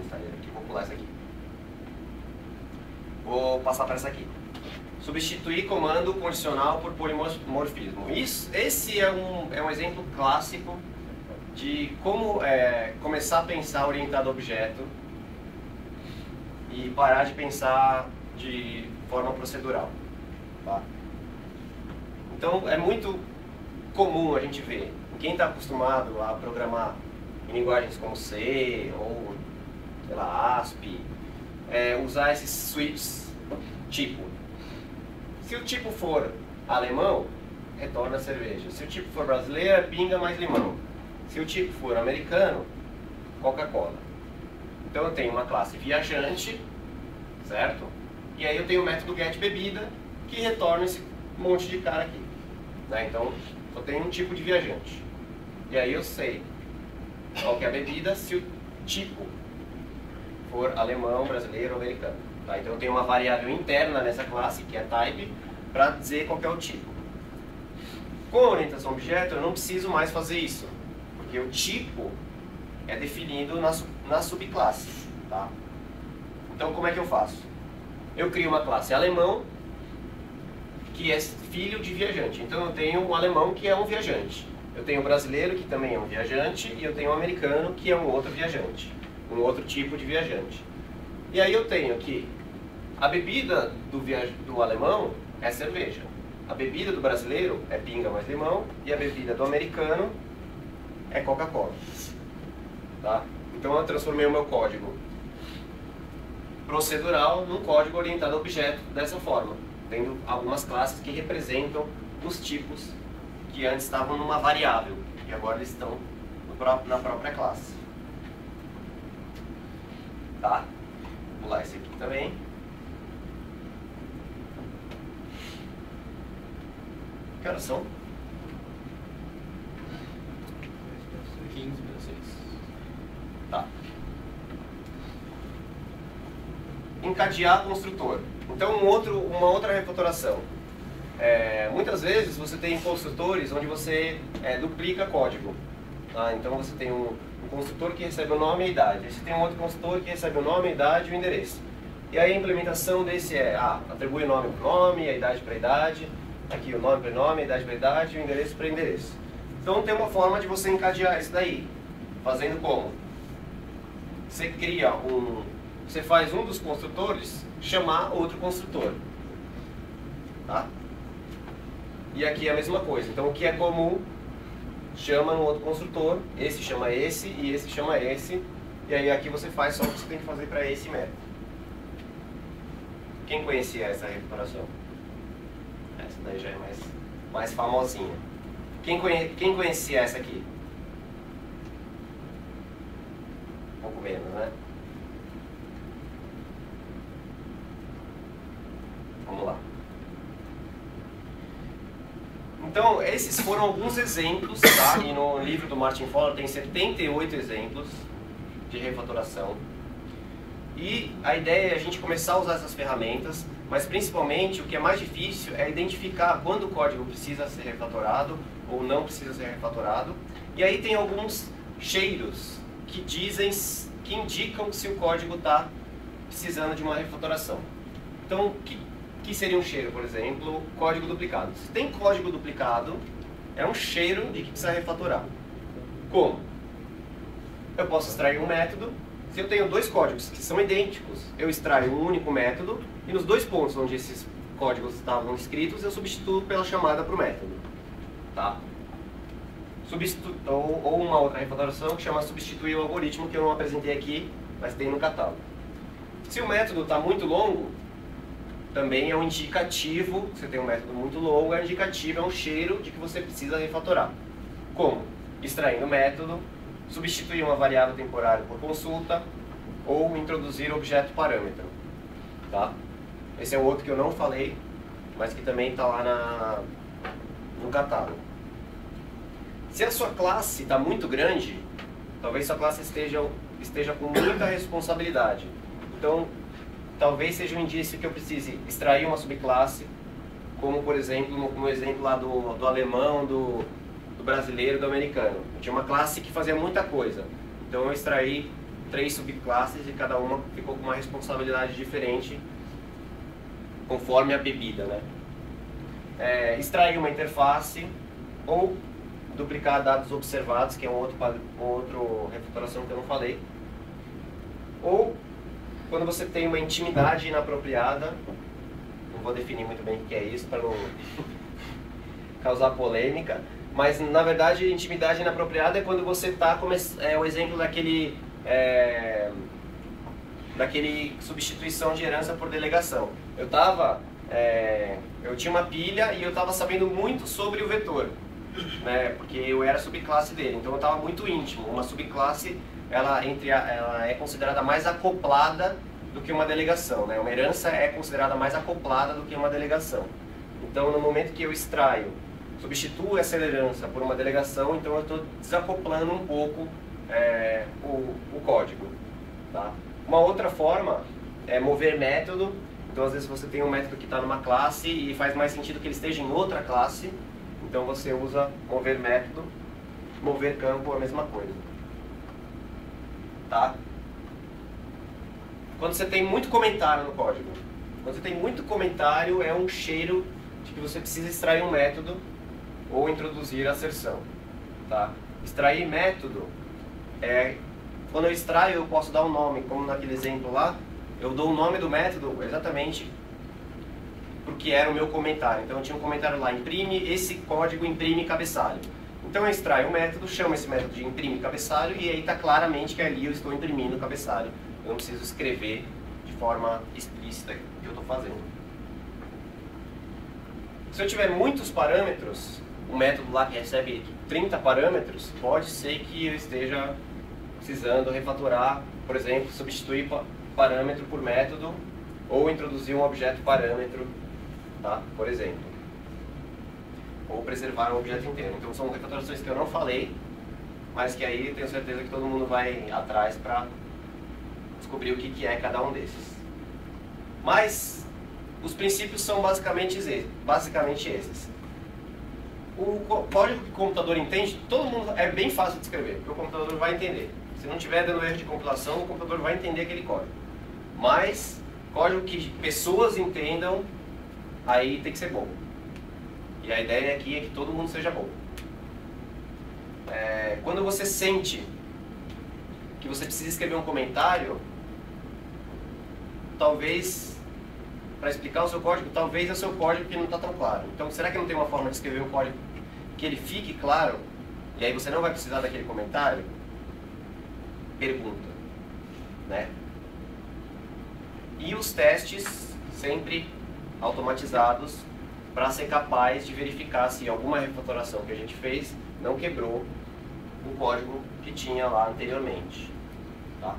estaria aqui, vou pular essa aqui. Vou passar para essa aqui. Substituir comando condicional por polimorfismo. Esse é um exemplo clássico de como começar a pensar orientado a objeto e parar de pensar de forma procedural. Tá? Então é muito comum a gente ver, quem está acostumado a programar em linguagens como C ou sei lá, ASP, usar esses switches tipo. Se o tipo for alemão, retorna cerveja. Se o tipo for brasileiro, pinga mais limão. Se o tipo for americano, Coca-Cola. Então eu tenho uma classe viajante, certo? E aí eu tenho o método getBebida, que retorna esse monte de cara aqui. Né? Então eu tenho um tipo de viajante. E aí eu sei qual que é a bebida se o tipo for alemão, brasileiro ou americano. Tá? Então eu tenho uma variável interna nessa classe, que é type, para dizer qual que é o tipo. Com a orientação a objeto eu não preciso mais fazer isso, porque o tipo é definido na subclasse. Tá? Então como é que eu faço? Eu crio uma classe alemão, que é filho de viajante. Então eu tenho um alemão que é um viajante. Eu tenho um brasileiro que também é um viajante, e eu tenho um americano que é um outro viajante, um outro tipo de viajante. E aí eu tenho que a bebida do alemão é cerveja, a bebida do brasileiro é pinga mais limão, e a bebida do americano é Coca-Cola. Tá? Então eu transformei o meu código procedural num código orientado a objeto dessa forma, tendo algumas classes que representam os tipos que antes estavam numa variável e agora eles estão na própria classe. Tá? Vou pular esse aqui também. Que horas são? 15 para 6. Tá. Encadear construtor. Então uma outra refatoração. Muitas vezes você tem construtores onde você duplica código. Tá? Então você tem um construtor que recebe o nome e a idade. Aí você tem um outro construtor que recebe o nome, a idade e o endereço. E aí a implementação desse atribui o nome para o nome, a idade para a idade, aqui o nome para o nome, a idade para a idade e o endereço para o endereço. Então tem uma forma de você encadear isso daí. Fazendo como? Você cria você faz um dos construtores chamar outro construtor. Tá? E aqui é a mesma coisa. Então o que é comum chama no outro construtor, esse chama esse e esse chama esse. E aí aqui você faz só o que você tem que fazer para esse método. Quem conhecia essa refatoração? Essa daí já é mais famosinha. Quem conhecia essa aqui? Um pouco menos, né? Vamos lá. Então, esses foram alguns exemplos, tá? E no livro do Martin Fowler tem 78 exemplos de refatoração. E a ideia é a gente começar a usar essas ferramentas, mas principalmente o que é mais difícil é identificar quando o código precisa ser refatorado ou não precisa ser refatorado. E aí tem alguns cheiros que indicam se o código está precisando de uma refatoração. Então, o que seria um cheiro, por exemplo? Código duplicado. Se tem código duplicado, é um cheiro de que precisa refatorar. Como? Eu posso extrair um método. Se eu tenho dois códigos que são idênticos, eu extraio um único método e nos dois pontos onde esses códigos estavam escritos, eu substituo pela chamada para o método. Tá? Ou uma outra refatoração que chama substituir o algoritmo, que eu não apresentei aqui, mas tem no catálogo. Se o método está muito longo, também é um indicativo, você tem um método muito longo, é um indicativo, é um cheiro de que você precisa refatorar. Como? Extraindo o método, substituir uma variável temporária por consulta, ou introduzir objeto parâmetro. Tá? Esse é o outro que eu não falei, mas que também está lá no catálogo. Se a sua classe está muito grande, talvez sua classe esteja com muita responsabilidade. Então, talvez seja um indício que eu precise extrair uma subclasse, como por exemplo, no exemplo lá do alemão, do brasileiro e do americano. Eu tinha uma classe que fazia muita coisa. Então eu extraí 3 subclasses e cada uma ficou com uma responsabilidade diferente conforme a bebida, né? Extrair uma interface ou duplicar dados observados, que é um outro refatoração que eu não falei. Ou quando você tem uma intimidade inapropriada, não vou definir muito bem o que é isso para não causar polêmica, mas na verdade intimidade inapropriada é quando você está, é o exemplo daquele substituição de herança por delegação. Eu tinha uma pilha e eu estava sabendo muito sobre o vetor, né, porque eu era subclasse dele, então eu estava muito íntimo. Uma subclasse, ela é considerada mais acoplada do que uma delegação, né? Uma herança é considerada mais acoplada do que uma delegação. Então, no momento que eu substituo essa herança por uma delegação, então eu estou desacoplando um pouco o código, tá? Uma outra forma é mover método. Então, às vezes você tem um método que está numa classe e faz mais sentido que ele esteja em outra classe. Então você usa mover método, mover campo, a mesma coisa. Tá? Quando você tem muito comentário no código, quando você tem muito comentário, é um cheiro de que você precisa extrair um método ou introduzir asserção. Tá? Extrair método quando eu extraio, eu posso dar um nome, como naquele exemplo lá, eu dou o nome do método exatamente porque era o meu comentário. Então eu tinha um comentário lá, imprime esse código, imprime cabeçalho. Então eu extraio o método, chamo esse método de imprime cabeçalho e aí está claramente que ali eu estou imprimindo o cabeçalho. Eu não preciso escrever de forma explícita o que eu estou fazendo. Se eu tiver muitos parâmetros, um método lá que recebe 30 parâmetros, pode ser que eu esteja precisando refatorar, por exemplo, substituir parâmetro por método ou introduzir um objeto parâmetro, tá? Por exemplo, ou preservar um objeto inteiro. Então são refatorações que eu não falei, mas que aí eu tenho certeza que todo mundo vai atrás para descobrir o que é cada um desses. Mas os princípios são basicamente esses. O código que o computador entende, todo mundo é bem fácil de escrever, porque o computador vai entender. Se não tiver dando erro de compilação, o computador vai entender aquele código. Mas código que pessoas entendam, aí tem que ser bom. E a ideia aqui é que todo mundo seja bom. Quando você sente que você precisa escrever um comentário, talvez, para explicar o seu código, talvez é o seu código que não está tão claro. Então, será que não tem uma forma de escrever o código que ele fique claro, e aí você não vai precisar daquele comentário? Pergunta, né? E os testes sempre automatizados para ser capaz de verificar se alguma refatoração que a gente fez não quebrou o código que tinha lá anteriormente. Tá?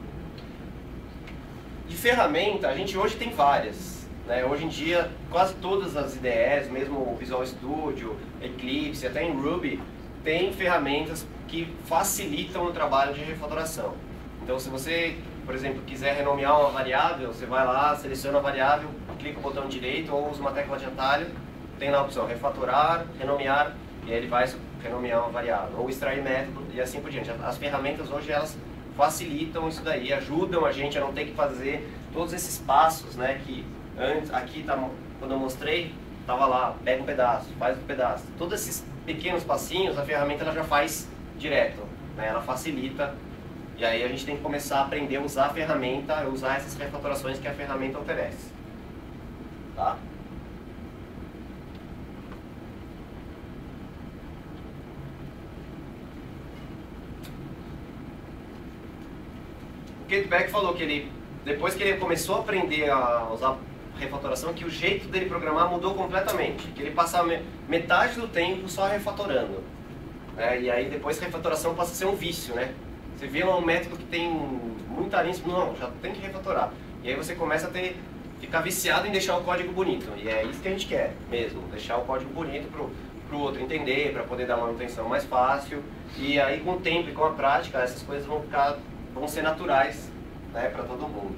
De ferramenta, a gente hoje tem várias. Né? Hoje em dia, quase todas as IDEs, mesmo o Visual Studio, Eclipse, até em Ruby, tem ferramentas que facilitam o trabalho de refatoração. Então, se você, por exemplo, quiser renomear uma variável, você vai lá, seleciona a variável, clica o botão direito ou usa uma tecla de atalho, tem lá a opção refatorar, renomear, e aí ele vai renomear uma variável, ou extrair método e assim por diante. As ferramentas hoje, elas facilitam isso daí, ajudam a gente a não ter que fazer todos esses passos, né, que antes, aqui quando eu mostrei, estava lá, pega um pedaço, faz outro pedaço. Todos esses pequenos passinhos, a ferramenta ela já faz direto, né, ela facilita. E aí a gente tem que começar a aprender a usar a ferramenta, usar essas refatorações que a ferramenta oferece. Tá? O Kate Beck falou que ele, depois que ele começou a aprender a usar refatoração, que o jeito dele programar mudou completamente. Que ele passava metade do tempo só refatorando. E aí depois a refatoração passa a ser um vício, né? Você vê um método que tem muita linha, não, já tem que refatorar. E aí você começa a ficar viciado em deixar o código bonito. E é isso que a gente quer mesmo, deixar o código bonito para o outro entender, para poder dar manutenção mais fácil. E aí com o tempo e com a prática, essas coisas vão ser naturais, né, para todo mundo.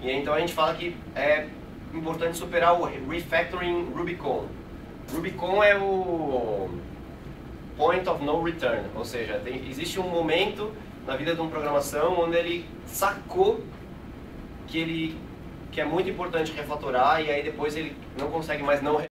E então a gente fala que é importante superar o refactoring Rubicon. Rubicon é o point of no return, ou seja, existe um momento na vida de uma programação onde ele sacou que é muito importante refatorar e aí depois ele não consegue mais não